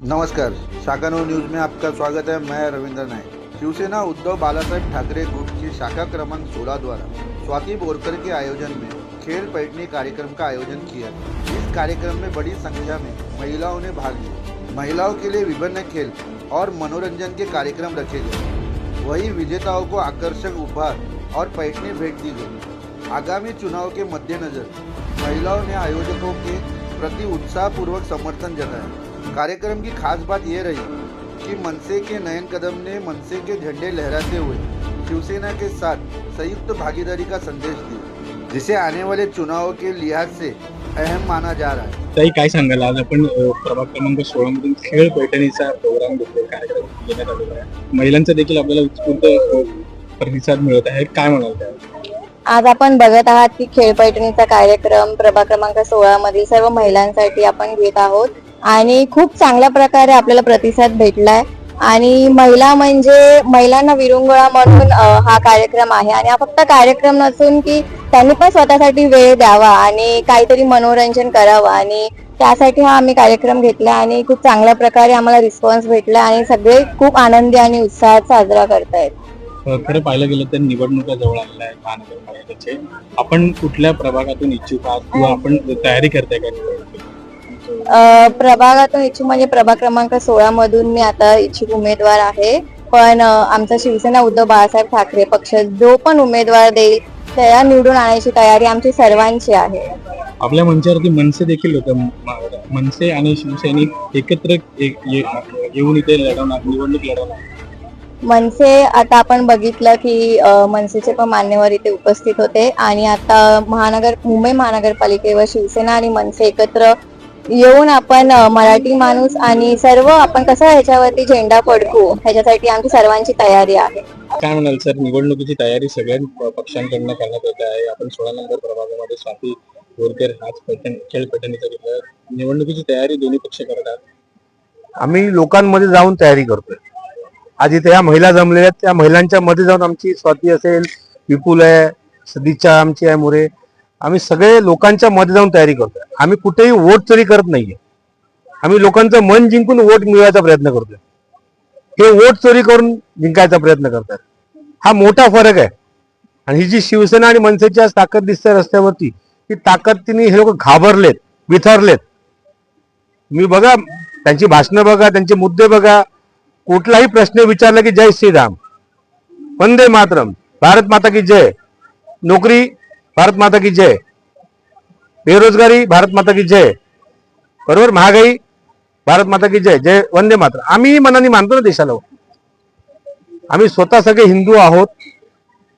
नमस्कार, शाखानूर न्यूज में आपका स्वागत है। मैं रविंद्र नायक। शिवसेना उद्धव बालासाहेब ठाकरे ग्रुप की शाखा क्रमांक 16 द्वारा स्वाति बोरकर के आयोजन में खेल पैठनी कार्यक्रम का आयोजन किया। इस कार्यक्रम में बड़ी संख्या में महिलाओं ने भाग लिया। महिलाओं के लिए विभिन्न खेल और मनोरंजन के कार्यक्रम रखे गए। वहीं विजेताओं को आकर्षक उपहार और पैठनी भेंट दी गई। आगामी चुनाव के मद्देनजर महिलाओं ने आयोजकों के प्रति उत्साहपूर्वक समर्थन जताया। कार्यक्रम की खास बात यह रही कि मनसे के नयन कदम ने मनसे के झंडे लहराते हुए शिवसेना के साथ संयुक्त भागीदारी का संदेश दिया, जिसे आने वाले चुनाव के लिहाज से अहम माना जा रहा है। ताई काय सांगाल, आज आपण प्रभाग क्रमांक 16 मधून खेळ पैठणीचा प्रोग्राम घेतला, कार्यक्रम घेण्यात आलेला आहे। महिलांचा देखील आपल्याला उत्स्फूर्त प्रतिसाद मिळत आहे, काय म्हणाल त्यावर? आज आपण बघत आहात की खेळ पैठणीचा कार्यक्रम प्रभाग क्रमांक 16 मधील सर्व महिलांसाठी आपण घेत आहोत आणि खूप चांगल्या प्रकारे आपल्याला प्रतिसाद भेटलाय। आणि महिला म्हणजे महिलांना विरंगुळा म्हणून हा कार्यक्रम आहे आणि हा फक्त कार्यक्रम नसून की त्यांनी पण स्वतःसाठी वेळ द्यावा आणि काहीतरी मनोरंजन करावं आणि त्यासाठी हा आम्ही कार्यक्रम घेतला आणि खूप चांगल्या प्रकारे आम्हाला रिस्पॉन्स भेटला आणि सगळे खूप आनंदी आणि उत्साहात साजरा करतायत। खरं पाहायला गेलं तर निवडणुका जवळ आलेल्या आहेत महानगरपालिकेचे। आपण कुठल्या प्रभागातून इच्छुक आहात किंवा आपण तयारी करताय का? प्रभागातून इच्छुक म्हणजे प्रभाग क्रमांक 16 मधून मी आता इच्छुक उमेदवार आहे, पण आमचा शिवसेना उद्धव बाळासाहेब ठाकरे पक्ष जो पण उमेदवार देईल त्याला निवडून आणायची तयारी आमची सर्वांची आहे। आपल्या मंचावरती मनसे देखील होतं, मनसे आणि शिवसैनिक एकत्र येऊन इथे निवडणूक लढवणार। मनसे आता आपण बघितलं की मनसेचे पण मान्यवर इथे उपस्थित होते आणि आता मुंबई महानगरपालिकेवर शिवसेना आणि मनसे एकत्र येऊन आपण मराठी माणूस आणि सर्व आपण कसं ह्याच्यावरती झेंडा फडकू ह्याच्यासाठी आमची सर्वांची तयारी आहे। काय म्हणाल सर, निवडणुकीची तयारी सगळ्या पक्षांकडून करण्यात येत आहे। आपण 16 नंबर प्रभागामध्ये स्वाती बोरकर हाच खेळ पैठणीचा घेतला। निवडणुकीची तयारी दोन्ही पक्ष करतात। आम्ही लोकांमध्ये जाऊन तयारी करतोय। आज इथे या महिला जमलेल्या आहेत, त्या महिलांच्या मध्ये जाऊन आमची स्वाती असेल, विपुल आहे, सदिच्छा आमची आहे, मोरे, आम्ही सगळे लोकांच्या मध्ये जाऊन तयारी करतोय। आम्ही कुठेही वोट चोरी करत नाहीये। आम्ही लोकांचं मन जिंकून वोट मिळवायचा प्रयत्न करतोय। हे वोट चोरी करून जिंकायचा प्रयत्न करतात, हा मोठा फरक आहे। आणि ही जी शिवसेना आणि मनसेची आज ताकद दिसते रस्त्यावरती, ती ताकदीने हे लोक घाबरलेत, बिथरलेत। तुम्ही बघा, त्यांची भाषणं बघा, त्यांचे मुद्दे बघा। कुठलाही प्रश्न विचारला की जय श्रीराम, वंदे मातरम, भारत माता की जय, नोकरी भारत माता की जय, बेरोजगारी भारत माता की जय, बरोबर, महागाई भारत माता की जय, जय वंदे मातरम। आम्ही मनाने मानतो ना देशाला। आम्ही स्वतः सगळे हिंदू आहोत,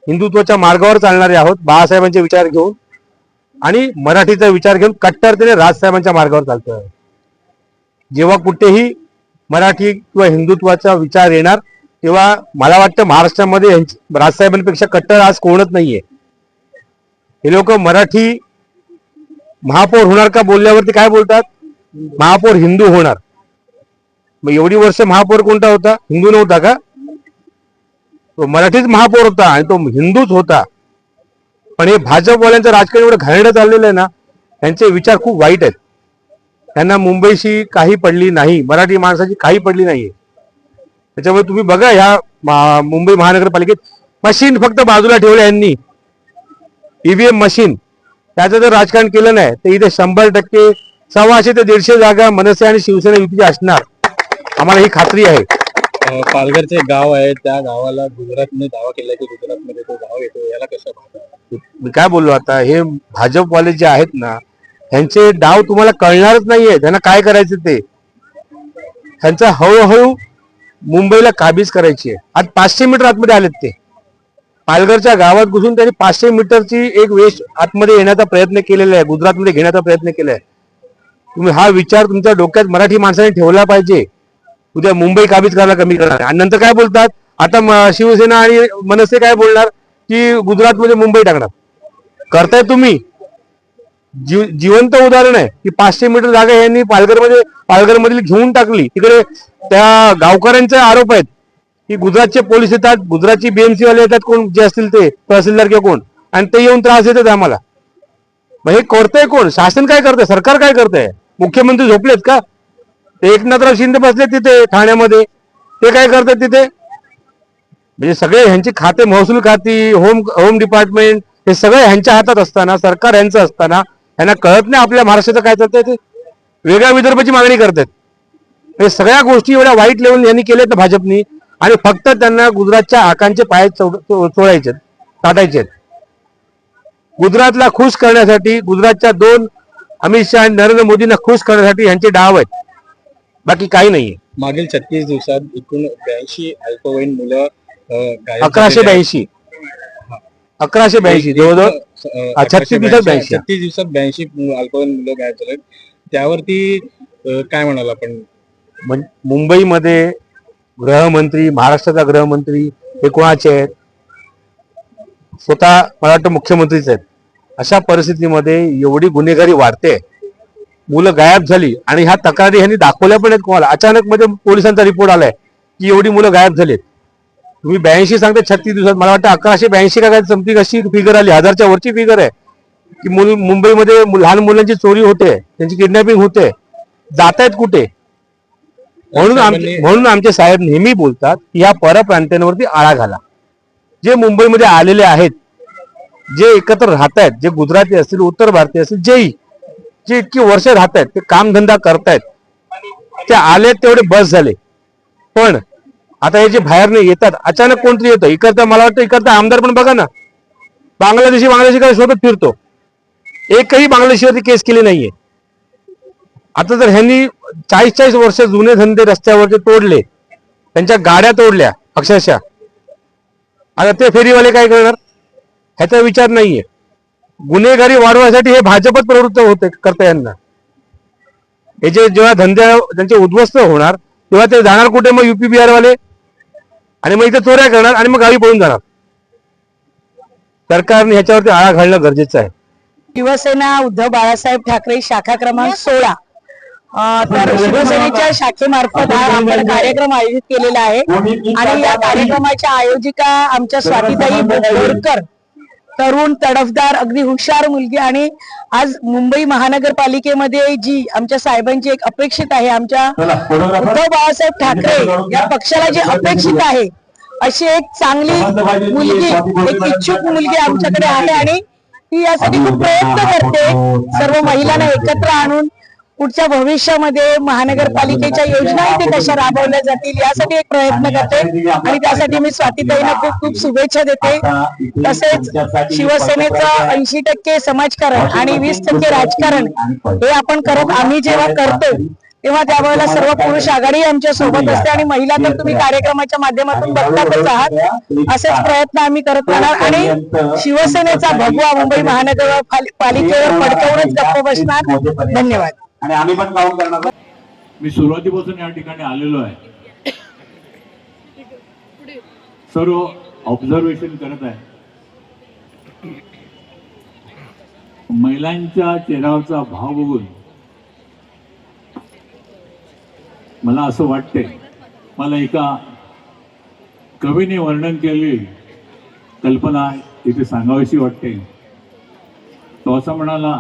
हिंदुत्वाच्या मार्गावर चालणारे आहोत, बाळासाहेबांचे विचार घेऊन आणि मराठीचा विचार घेऊन कट्टरतेने राजसाहेबांच्या मार्गावर चालतोय। जेव्हा कुठेही मराठी किंवा हिंदुत्वाचा विचार येणार तेव्हा मला वाटतं महाराष्ट्रामध्ये राजसाहेबांपेक्षा कट्टर आज कोणच नाहीये। हे लोक मराठी महापौर होणार का बोलल्यावरती काय बोलतात, महापौर हिंदू होणार। मग एवढी वर्ष महापौर कोणता होता, हिंदू नव्हता का? तो मराठीच महापौर होता आणि तो हिंदूच होता। पण हे भाजपवाल्यांचं राजकारण एवढं घाणेरडं चाललेलं आहे ना, त्यांचे विचार खूप वाईट आहेत। त्यांना मुंबईशी काही पडली नाही, मराठी माणसाची काही पडली नाहीये। त्याच्यामुळे तुम्ही बघा, ह्या मुंबई महानगरपालिकेत मशीन फक्त बाजूला ठेवलं यांनी, ईव्हीएम मशीन, त्याचं जर राजकारण केलं नाही तर इथे 100% 100 ते 150 जागा मनसे आणि शिवसेना युतीची असणार, आम्हाला ही खात्री आहे। पालघरचे गाव आहे, त्या गावाला गुजरातने दावा केला की गुजरातमध्ये तो गाव येतो, याला कसं पाहता? मी काय बोललो आता, हे भाजपवाले जे आहेत ना, त्यांचे डाव तुम्हाला कळणारच नाहीये। त्यांना काय करायचं ते, त्यांचं हळूहळू मुंबईला काबीज करायची आहे। आज 500 मीटर आतमध्ये आलेत ते, पालघरच्या गावात घुसून त्यांनी 500 मीटरची एक वेश आतमध्ये येण्याचा प्रयत्न केलेला आहे, गुजरातमध्ये घेण्याचा प्रयत्न केलाय। तुम्ही हा विचार तुमच्या डोक्यात मराठी माणसाने ठेवला पाहिजे। उद्या मुंबई काबीज करायला कमी करणार आणि नंतर काय बोलतात, आता शिवसेना आणि मनसे काय बोलणार की गुजरातमध्ये मुंबई टाकणार। करताय तुम्ही, जिवंत उदाहरण आहे की 500 मीटर जागा यांनी पालघरमधील घेऊन टाकली। तिकडे त्या गावकऱ्यांचे आरोप आहेत की गुजरातचे पोलीस येतात, गुजरातची बीएमसी वाले येतात, कोण जे असतील ते तहसीलदार किंवा कोण, आणि ते येऊन त्रास देतात आम्हाला। मग हे करतंय कोण? शासन काय करतंय, सरकार काय करतंय? मुख्यमंत्री झोपलेत का? ते एकनाथराव शिंदे बसले तिथे ठाण्यामध्ये, ते काय करतात तिथे? म्हणजे सगळे ह्यांची खाते, महसूल खाती, होम डिपार्टमेंट, हे सगळे ह्यांच्या हातात असताना, सरकार ह्यांचं असताना, यांना कळत नाही आपल्या महाराष्ट्राचं काय चालतंय ते. वेगळ्या विदर्भाची मागणी करतात. हे सगळ्या गोष्टी एवढ्या वाईट लेवल यांनी केल्यात ना भाजपनी, आणि फक्त त्यांना गुजरातच्या आकांचे पाय चोळायचे, काढायचे. गुजरातला खुश करण्यासाठी, गुजरातच्या 2 अमित शहा आणि नरेंद्र मोदींना खुश करण्यासाठी यांचे डाव आहेत, बाकी काही नाहीये. मागील 36 दिवसात एकूण 82 अल्पवयीन मुलं गायब 1182 जवळजवळ 36 दिवसात 82. 36 दिवसात 82 अल्पवयीन मुलं गायब झाले. त्यावरती काय म्हणाल आपण? मुंबईमध्ये गृहमंत्री, महाराष्ट्राचा गृहमंत्री हे कोणाचे आहेत? स्वतः मला वाटतं मुख्यमंत्रीच आहेत. अशा परिस्थितीमध्ये एवढी गुन्हेगारी वाढते, मुलं गायब झाली, आणि ह्या तक्रारी ह्यांनी दाखवल्या पण आहेत कोणाला. अचानक मध्ये पोलिसांचा रिपोर्ट आलाय की एवढी मुलं गायब झालीत. तुम्ही 82 सांगते 36 दिवसात, मला वाटतं 1182 का काय समथिंग अशी फिगर आली, 1000च्या वरची फिगर आहे की मुंबईमध्ये लहान मुलांची चोरी होते, त्यांची किडनॅपिंग होते. जातायत कुठे? म्हणून आमचे साहेब नेहमी बोलतात की ह्या परप्रांत्यांवरती आळा घाला. जे मुंबईमध्ये आलेले आहेत, जे एकत्र राहत आहेत, जे गुजराती असतील, उत्तर भारतीय असतील, जे इतकी वर्ष राहत आहेत, ते कामधंदा करतायत, ते आले तेवढे बस झाले. पण आता हे जे बाहेरने येतात, अचानक कोणतरी येतं इकडचा, मला वाटतं इकडचा आमदार पण बघा ना, बांगलादेशी शोधत फिरतो. एकही बांगलादेशीवरती केस केली नाहीये. आता जर ह्यांनी 40 वर्ष जुने धंदे रस्त्यावरचे तोडले, त्यांच्या गाड्या तोडल्या अक्षरशः, आता ते फेरीवाले काय करणार? ह्याचा विचार नाहीये. गुन्हेगारी वाढवण्यासाठी हे भाजपच प्रवृत्त होते करता. यांना हे जे जेव्हा धंदे त्यांचे उद्ध्वस्त होणार, तेव्हा ते जाणार कुठे? मग UP बिहार वाले, आणि मग इथे चोऱ्या करणार, आणि मग गावी पळून जाणार. सरकारने ह्याच्यावरती आळा घालणं गरजेचं आहे. शिवसेना उद्धव बाळासाहेब ठाकरे शाखा क्रमांक 16, तर शिवसेनेच्या शाखेमार्फत हा आपण कार्यक्रम आयोजित केलेला आहे. आणि या कार्यक्रमाच्या आयोजिका आमच्या स्वातीताई बोरकर, तरुण, तडफदार, अगदी हुशार मुलगी. आणि आज मुंबई महानगरपालिकेमध्ये जी आमच्या साहेबांची एक अपेक्षित आहे, आमच्या उद्धव बाळासाहेब ठाकरे या पक्षाला जे अपेक्षित आहे, अशी एक चांगली मुलगी, एक इच्छुक मुलगी आमच्याकडे आहे. आणि ती यासाठी खूप प्रयत्न करते, सर्व महिलांना एकत्र आणून पुढच्या भविष्यामध्ये महानगरपालिकेच्या योजना इथे कशा राबवल्या जातील यासाठी एक प्रयत्न करते. आणि त्यासाठी मी स्वातीताईंना खूप खूप शुभेच्छा देते. तसेच शिवसेनेचं 80% समाजकारण आणि 20% राजकारण हे आपण करत, आम्ही जेव्हा करतो तेव्हा त्यावेळेला सर्व पुरुष आघाडी आमच्या सोबत असते, आणि महिला तर तुम्ही कार्यक्रमाच्या माध्यमातून बघतातच आहात. असेच प्रयत्न आम्ही करत राहणार, आणि शिवसेनेचा भगवा मुंबई महानगरपालिकेवर फडकवूनच गप्प बसणार. धन्यवाद. आणि आम्ही पण काम करणार. मी सुरुवातीपासून या ठिकाणी आलेलो आहे, सर्व ऑब्झर्वेशन करत आहे. महिलांच्या चेहऱ्यावरचा भाव बघून मला असं वाटतंय, मला एका कवीने वर्णन केलेली कल्पना इथे सांगावीशी वाटते. तो असं म्हणाला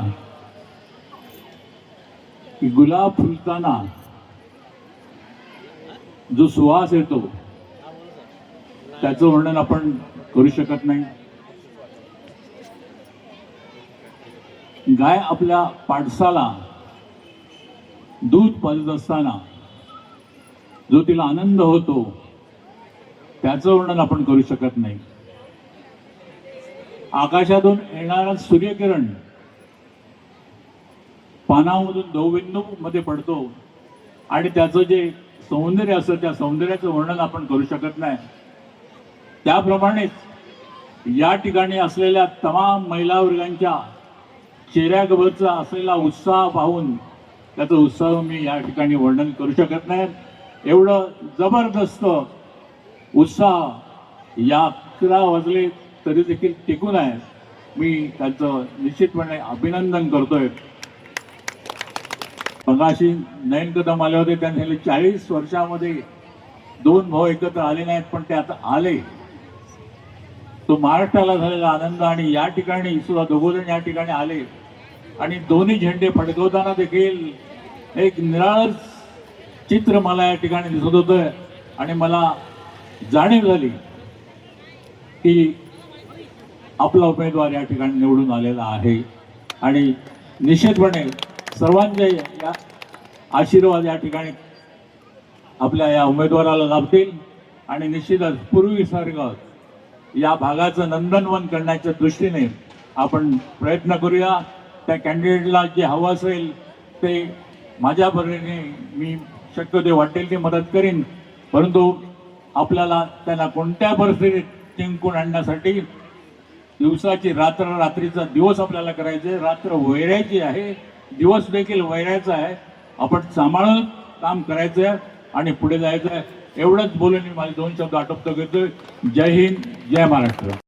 की गुलाब फुलताना जो सुवास येतो त्याचं वर्णन आपण करू शकत नाही. गाय आपल्या पाडसाला दूध पाजत असताना जो तिला आनंद होतो त्याचं वर्णन आपण करू शकत नाही. आकाशातून येणारा सूर्यकिरण पानामधून दवबिंदू मध्ये पडतो, आणि त्याचं जे सौंदर्य असतं त्या सौंदर्याचं वर्णन आपण करू शकत नाही. त्याप्रमाणेच या ठिकाणी असलेल्या तमाम महिला वर्गांच्या चेहऱ्यावरचा असलेला उत्साह पाहून त्याचा उत्साह मी या ठिकाणी वर्णन करू शकत नाही. एवढं जबरदस्त उत्साह या 11 वाजले तरी देखील टिकून आहे. मी त्याचं निश्चितपणे अभिनंदन करतोय. मगाशी नयन कदम आले होते, त्यांनी 40 वर्षामध्ये 2 भाऊ एकत्र आले नाहीत, पण ते आता आले. तो महाराष्ट्राला झालेला आनंद, आणि या ठिकाणी सुद्धा दोघंजण या ठिकाणी आले, आणि दोन्ही झेंडे फडकवताना देखील एक निराळच चित्र मला या ठिकाणी दिसत होतं आणि मला जाणीव झाली की आपला उमेदवार या ठिकाणी निवडून आलेला आहे आणि निश्चितपणे सर्वांचे या आशीर्वाद या ठिकाणी आपल्या या उमेदवाराला लाभतील आणि निश्चितच पूर्वीसारखं या भागाचं नंदनवन करण्याच्या दृष्टीने आपण प्रयत्न करूया. त्या कॅन्डिडेटला जे हवं असेल ते माझ्या परीने मी शक्य ते वाटेल ती मदत करीन, परंतु आपल्याला त्यांना कोणत्या परिस्थितीत जिंकून आणण्यासाठी दिवसाची रात्र, रात्रीचा दिवस आपल्याला करायचे. रात्र वैरायची आहे, दिवस देखील वैरायचा आहे. आपण सांभाळून काम करायचं आहे आणि पुढे जायचं आहे. एवढंच बोलून मी माझे 2 शब्द आटोपतो घेतोय. जय हिंद, जय महाराष्ट्र.